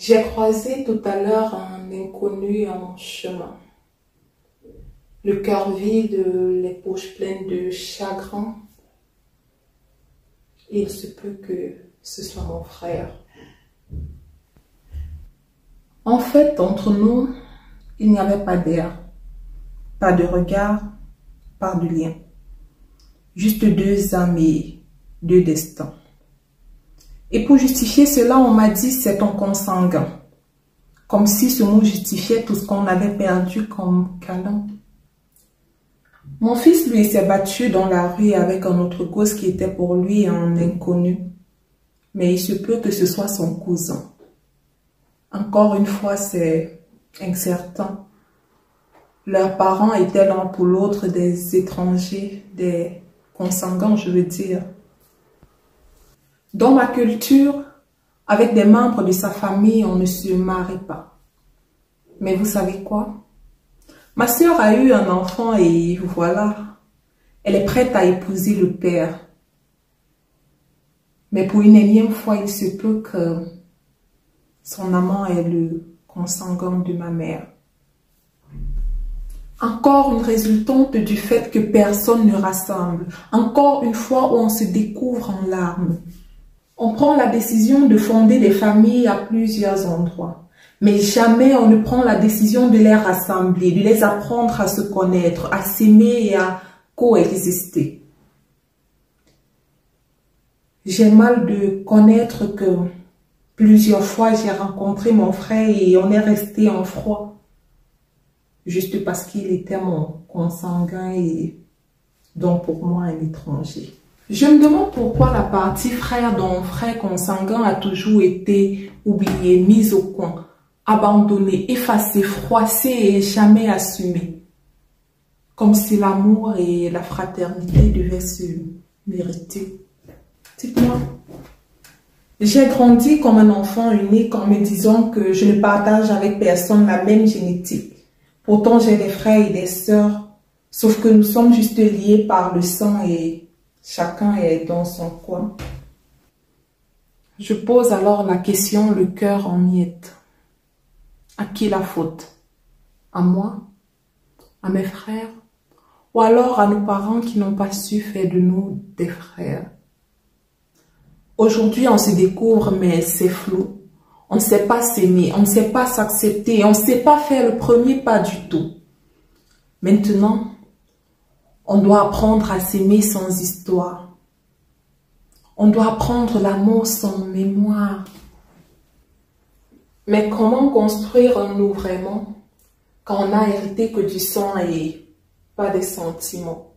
J'ai croisé tout à l'heure un inconnu en chemin. Le cœur vide, les poches pleines de chagrin. Il se peut que ce soit mon frère. En fait, entre nous, il n'y avait pas d'air, pas de regard, pas de lien. Juste deux âmes et deux destins. Et pour justifier cela, on m'a dit c'est ton consanguin. Comme si ce mot justifiait tout ce qu'on avait perdu comme câlin. Mon fils, lui, s'est battu dans la rue avec un autre gosse qui était pour lui un inconnu. Mais il se peut que ce soit son cousin. Encore une fois, c'est incertain. Leurs parents étaient l'un pour l'autre des étrangers, des consanguins, je veux dire. Dans ma culture, avec des membres de sa famille, on ne se marie pas. Mais vous savez quoi? Ma sœur a eu un enfant et voilà, elle est prête à épouser le père. Mais pour une énième fois, il se peut que son amant est le consanguin de ma mère. Encore une résultante du fait que personne ne rassemble. Encore une fois où on se découvre en larmes. On prend la décision de fonder des familles à plusieurs endroits. Mais jamais on ne prend la décision de les rassembler, de les apprendre à se connaître, à s'aimer et à coexister. J'ai mal de connaître que plusieurs fois j'ai rencontré mon frère et on est resté en froid. Juste parce qu'il était mon consanguin et donc pour moi un étranger. Je me demande pourquoi la partie frère dont frère consanguin a toujours été oubliée, mise au coin, abandonnée, effacée, froissée et jamais assumée. Comme si l'amour et la fraternité devaient se mériter. Dites-moi. J'ai grandi comme un enfant unique en me disant que je ne partage avec personne la même génétique. Pourtant, j'ai des frères et des sœurs, sauf que nous sommes juste liés par le sang et chacun est dans son coin. Je pose alors la question, le cœur en miettes. À qui la faute? À moi? À mes frères? Ou alors à nos parents qui n'ont pas su faire de nous des frères? Aujourd'hui, on se découvre, mais c'est flou. On ne sait pas s'aimer, on ne sait pas s'accepter, on ne sait pas faire le premier pas du tout. Maintenant, on doit apprendre à s'aimer sans histoire. On doit apprendre l'amour sans mémoire. Mais comment construire un nous vraiment quand on n'a hérité que du sang et pas des sentiments?